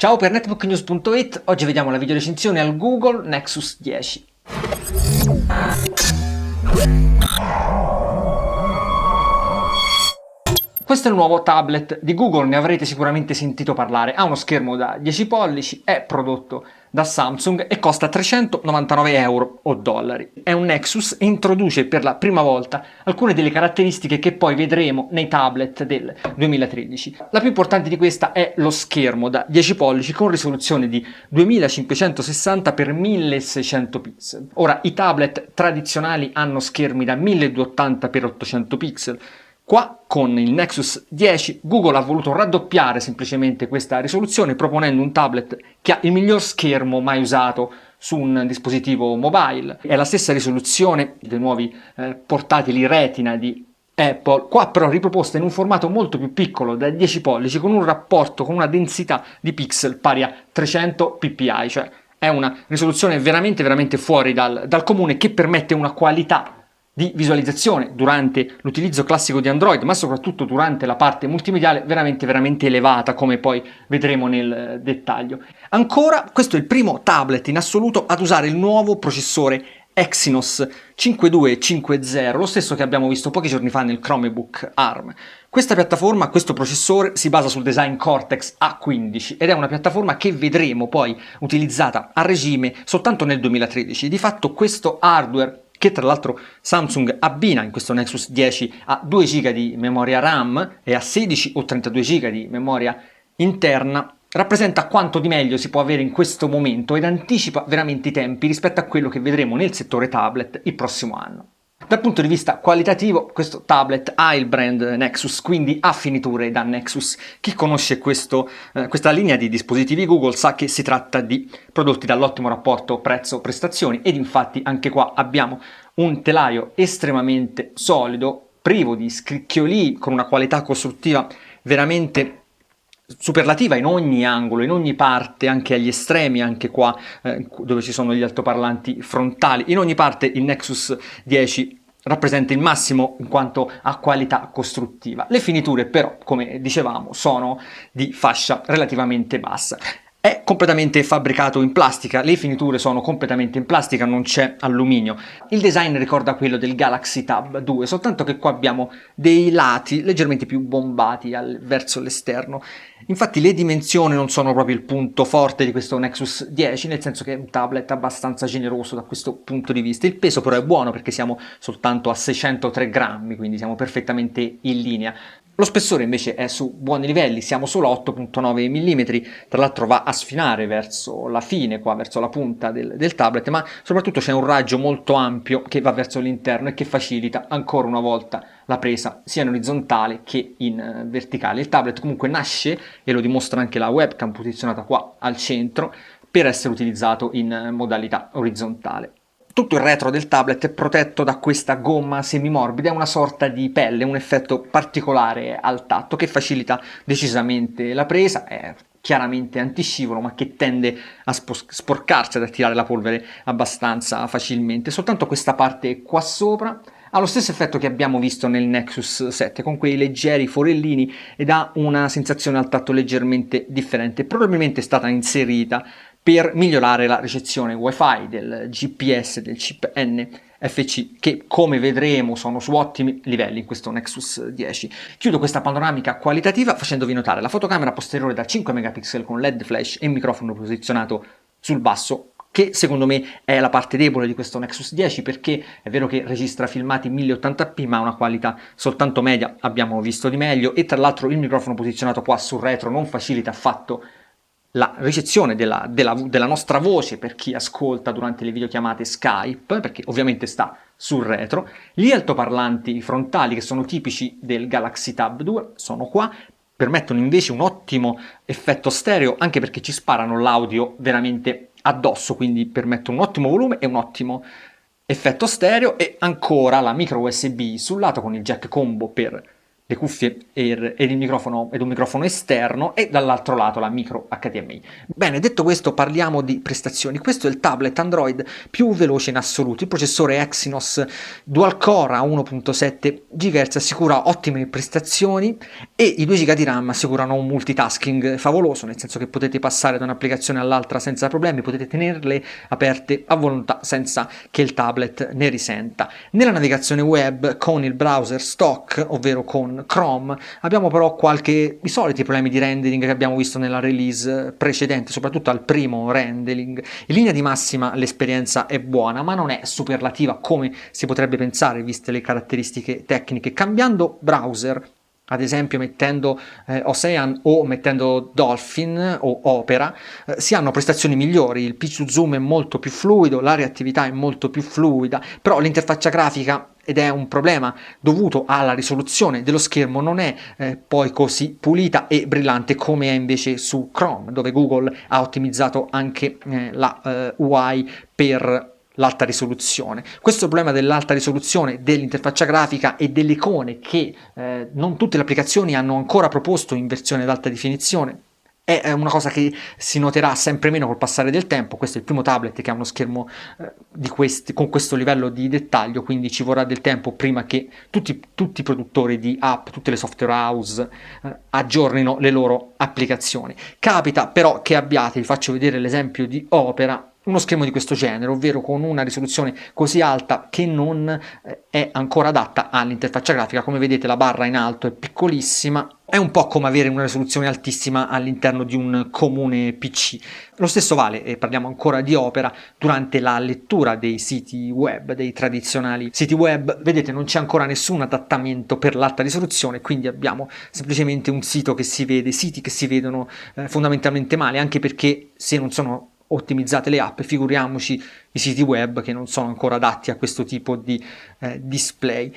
Ciao per netbooknews.it, oggi vediamo la video recensione al Google Nexus 10. Questo è il nuovo tablet di Google, ne avrete sicuramente sentito parlare. Ha uno schermo da 10 pollici, è prodotto da Samsung e costa 399 euro o dollari. È un Nexus e introduce per la prima volta alcune delle caratteristiche che poi vedremo nei tablet del 2013. La più importante di questa è lo schermo da 10 pollici con risoluzione di 2560 x 1600 pixel. Ora, i tablet tradizionali hanno schermi da 1280 x 800 pixel. Qua, con il Nexus 10, Google ha voluto raddoppiare semplicemente questa risoluzione proponendo un tablet che ha il miglior schermo mai usato su un dispositivo mobile. È la stessa risoluzione dei nuovi portatili Retina di Apple, qua però riproposta in un formato molto più piccolo, da 10 pollici, con un rapporto, con una densità di pixel pari a 300 ppi, cioè è una risoluzione veramente fuori dal comune, che permette una qualità di visualizzazione durante l'utilizzo classico di Android, ma soprattutto durante la parte multimediale veramente elevata, come poi vedremo nel dettaglio. Ancora, questo è il primo tablet in assoluto ad usare il nuovo processore Exynos 5250, lo stesso che abbiamo visto pochi giorni fa nel Chromebook ARM. Questa piattaforma, questo processore, si basa sul design Cortex A15 ed è una piattaforma che vedremo poi utilizzata a regime soltanto nel 2013. Di fatto questo hardware, che tra l'altro Samsung abbina in questo Nexus 10 a 2 GB di memoria RAM e a 16 o 32 GB di memoria interna, rappresenta quanto di meglio si può avere in questo momento ed anticipa veramente i tempi rispetto a quello che vedremo nel settore tablet il prossimo anno. Dal punto di vista qualitativo, questo tablet ha il brand Nexus, quindi ha finiture da Nexus. Chi conosce questa linea di dispositivi Google sa che si tratta di prodotti dall'ottimo rapporto prezzo-prestazioni ed infatti anche qua abbiamo un telaio estremamente solido, privo di scricchioli, con una qualità costruttiva veramente superlativa in ogni angolo, in ogni parte, anche agli estremi, anche qua dove ci sono gli altoparlanti frontali. In ogni parte il Nexus 10 rappresenta il massimo in quanto a qualità costruttiva. Le finiture però, come dicevamo, sono di fascia relativamente bassa. È completamente fabbricato in plastica, le finiture sono completamente in plastica, non c'è alluminio. Il design ricorda quello del Galaxy Tab 2, soltanto che qua abbiamo dei lati leggermente più bombati verso l'esterno. Infatti le dimensioni non sono proprio il punto forte di questo Nexus 10, nel senso che è un tablet abbastanza generoso da questo punto di vista. Il peso però è buono perché siamo soltanto a 603 grammi, quindi siamo perfettamente in linea. Lo spessore invece è su buoni livelli, siamo solo a 8,9 mm, tra l'altro va a sfinare verso la fine, qua verso la punta del tablet, ma soprattutto c'è un raggio molto ampio che va verso l'interno e che facilita ancora una volta la presa sia in orizzontale che in verticale. Il tablet comunque nasce, e lo dimostra anche la webcam posizionata qua al centro, per essere utilizzato in modalità orizzontale. Tutto il retro del tablet è protetto da questa gomma semimorbida, è una sorta di pelle, un effetto particolare al tatto che facilita decisamente la presa, è chiaramente antiscivolo ma che tende a sporcarsi, ad attirare la polvere abbastanza facilmente. Soltanto questa parte qua sopra ha lo stesso effetto che abbiamo visto nel Nexus 7, con quei leggeri forellini, ed ha una sensazione al tatto leggermente differente. Probabilmente è stata inserita per migliorare la ricezione Wi-Fi del GPS, del chip NFC, che come vedremo sono su ottimi livelli in questo Nexus 10. Chiudo questa panoramica qualitativa facendovi notare la fotocamera posteriore da 5 megapixel con LED flash e microfono posizionato sul basso, che secondo me è la parte debole di questo Nexus 10, perché è vero che registra filmati 1080p ma ha una qualità soltanto media, abbiamo visto di meglio, e tra l'altro il microfono posizionato qua sul retro non facilita affatto la ricezione della nostra voce per chi ascolta durante le videochiamate Skype, perché ovviamente sta sul retro. Gli altoparlanti frontali, che sono tipici del Galaxy Tab 2, sono qua, permettono invece un ottimo effetto stereo, anche perché ci sparano l'audio veramente addosso, quindi permettono un ottimo volume e un ottimo effetto stereo. E ancora la micro USB sul lato con il jack combo per le cuffie ed il microfono ed un microfono esterno e dall'altro lato la micro HDMI. Bene, detto questo parliamo di prestazioni. Questo è il tablet Android più veloce in assoluto. Il processore Exynos Dual Core a 1.7 GHz assicura ottime prestazioni e i 2 GB di RAM assicurano un multitasking favoloso, nel senso che potete passare da un'applicazione all'altra senza problemi, potete tenerle aperte a volontà senza che il tablet ne risenta. Nella navigazione web con il browser stock, ovvero con Chrome, abbiamo però i soliti problemi di rendering che abbiamo visto nella release precedente, soprattutto al primo rendering. In linea di massima l'esperienza è buona, ma non è superlativa come si potrebbe pensare viste le caratteristiche tecniche. Cambiando browser, ad esempio mettendo Ocean o mettendo Dolphin o Opera, si hanno prestazioni migliori, il pitch to zoom è molto più fluido, la reattività è molto più fluida, però l'interfaccia grafica, ed è un problema dovuto alla risoluzione dello schermo, non è poi così pulita e brillante come è invece su Chrome, dove Google ha ottimizzato anche la UI per l'alta risoluzione. Questo problema dell'alta risoluzione, dell'interfaccia grafica e delle icone che non tutte le applicazioni hanno ancora proposto in versione ad alta definizione è una cosa che si noterà sempre meno col passare del tempo. Questo è il primo tablet che ha uno schermo con questo livello di dettaglio, quindi ci vorrà del tempo prima che tutti i produttori di app, tutte le software house aggiornino le loro applicazioni. Capita però che abbiate, vi faccio vedere l'esempio di Opera, uno schermo di questo genere, ovvero con una risoluzione così alta che non è ancora adatta all'interfaccia grafica. Come vedete la barra in alto è piccolissima, è un po' come avere una risoluzione altissima all'interno di un comune PC. Lo stesso vale, e parliamo ancora di Opera, durante la lettura dei siti web, dei tradizionali siti web. Vedete, non c'è ancora nessun adattamento per l'alta risoluzione, quindi abbiamo semplicemente un sito che si vede, siti che si vedono fondamentalmente male, anche perché se non sono ottimizzate le app, figuriamoci i siti web che non sono ancora adatti a questo tipo di display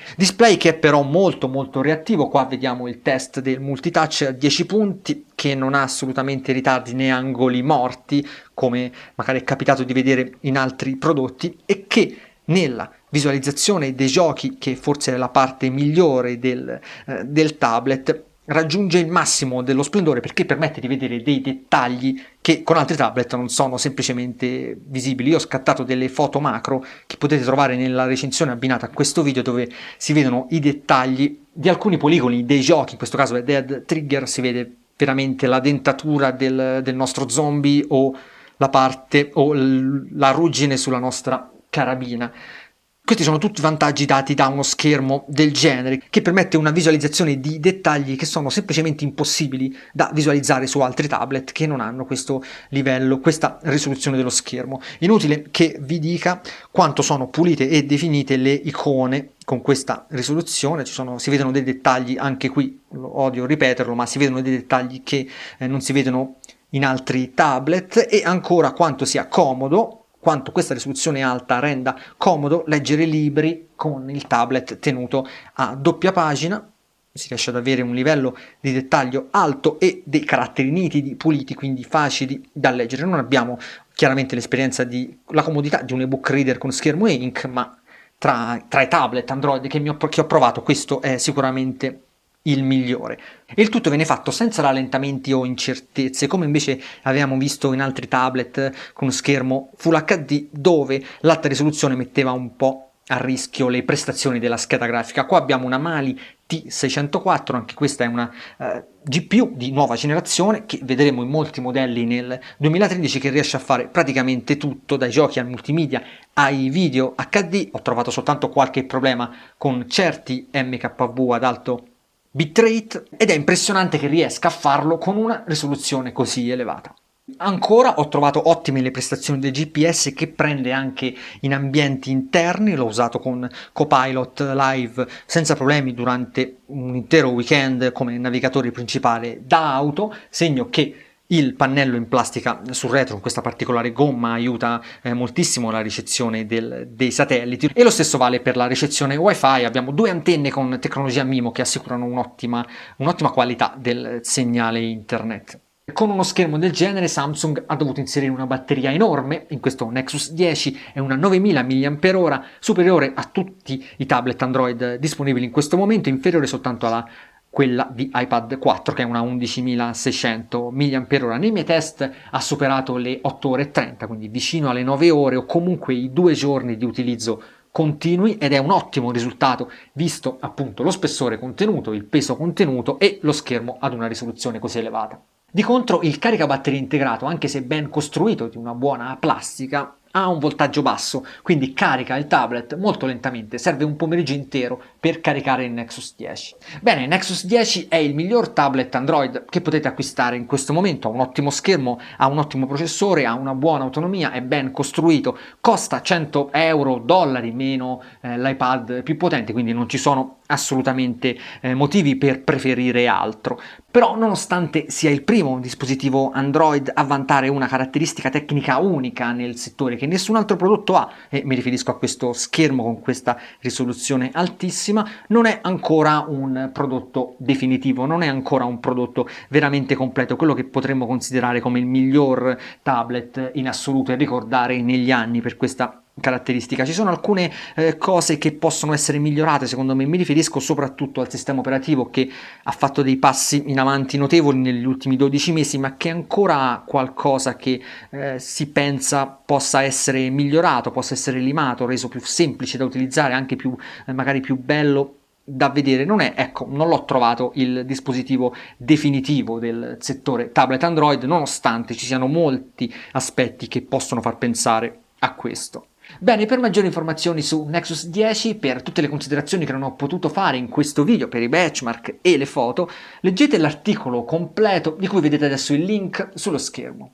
che è però molto reattivo. Qua vediamo il test del multitouch a 10 punti che non ha assolutamente ritardi né angoli morti come magari è capitato di vedere in altri prodotti, e che nella visualizzazione dei giochi, che forse è la parte migliore del tablet, raggiunge il massimo dello splendore perché permette di vedere dei dettagli che con altri tablet non sono semplicemente visibili. Io ho scattato delle foto macro che potete trovare nella recensione abbinata a questo video, dove si vedono i dettagli di alcuni poligoni dei giochi. In questo caso è Dead Trigger, si vede veramente la dentatura del nostro zombie o la parte o la ruggine sulla nostra carabina. Questi sono tutti vantaggi dati da uno schermo del genere, che permette una visualizzazione di dettagli che sono semplicemente impossibili da visualizzare su altri tablet che non hanno questo livello, questa risoluzione dello schermo. Inutile che vi dica quanto sono pulite e definite le icone con questa risoluzione. Si vedono dei dettagli, anche qui odio ripeterlo, ma si vedono dei dettagli che non si vedono in altri tablet, e ancora quanto sia comodo, quanto questa risoluzione alta renda comodo leggere libri con il tablet tenuto a doppia pagina. Si riesce ad avere un livello di dettaglio alto e dei caratteri nitidi, puliti, quindi facili da leggere. Non abbiamo chiaramente l'esperienza la comodità di un ebook reader con schermo e ink, ma tra i tablet Android che ho provato, questo è sicuramente il migliore. E il tutto viene fatto senza rallentamenti o incertezze, come invece avevamo visto in altri tablet con uno schermo Full HD, dove l'alta risoluzione metteva un po' a rischio le prestazioni della scheda grafica. Qua abbiamo una Mali T604, anche questa è una GPU di nuova generazione che vedremo in molti modelli nel 2013, che riesce a fare praticamente tutto, dai giochi al multimedia ai video HD. Ho trovato soltanto qualche problema con certi MKV ad alto bitrate, ed è impressionante che riesca a farlo con una risoluzione così elevata. Ancora ho trovato ottime le prestazioni del GPS, che prende anche in ambienti interni. L'ho usato con Copilot Live senza problemi durante un intero weekend come navigatore principale da auto, segno che il pannello in plastica sul retro con questa particolare gomma aiuta moltissimo la ricezione dei satelliti, e lo stesso vale per la ricezione Wi-Fi. Abbiamo 2 antenne con tecnologia MIMO che assicurano un'ottima qualità del segnale internet. Con uno schermo del genere Samsung ha dovuto inserire una batteria enorme, in questo Nexus 10 è una 9000 mAh, superiore a tutti i tablet Android disponibili in questo momento, inferiore soltanto alla quella di iPad 4 che è una 11.600 mAh. Nei miei test ha superato le 8 ore e 30, quindi vicino alle 9 ore o comunque i 2 giorni di utilizzo continui, ed è un ottimo risultato visto appunto lo spessore contenuto, il peso contenuto e lo schermo ad una risoluzione così elevata. Di contro il caricabatterie integrato, anche se ben costruito di una buona plastica, ha un voltaggio basso, quindi carica il tablet molto lentamente, serve un pomeriggio intero per caricare il Nexus 10. Bene, il Nexus 10 è il miglior tablet Android che potete acquistare in questo momento, ha un ottimo schermo, ha un ottimo processore, ha una buona autonomia, è ben costruito, costa 100 euro, dollari meno l'iPad più potente, quindi non ci sono assolutamente motivi per preferire altro. Però nonostante sia il primo dispositivo Android a vantare una caratteristica tecnica unica nel settore che nessun altro prodotto ha, e mi riferisco a questo schermo con questa risoluzione altissima, non è ancora un prodotto definitivo, non è ancora un prodotto veramente completo, quello che potremmo considerare come il miglior tablet in assoluto e ricordare negli anni per questa caratteristica. Ci sono alcune cose che possono essere migliorate, secondo me. Mi riferisco soprattutto al sistema operativo, che ha fatto dei passi in avanti notevoli negli ultimi 12 mesi, ma che ancora ha qualcosa che si pensa possa essere migliorato, possa essere limato, reso più semplice da utilizzare, anche più magari più bello da vedere. Non l'ho trovato il dispositivo definitivo del settore tablet Android, nonostante ci siano molti aspetti che possono far pensare a questo. Bene, per maggiori informazioni su Nexus 10, per tutte le considerazioni che non ho potuto fare in questo video, per i benchmark e le foto, leggete l'articolo completo di cui vedete adesso il link sullo schermo.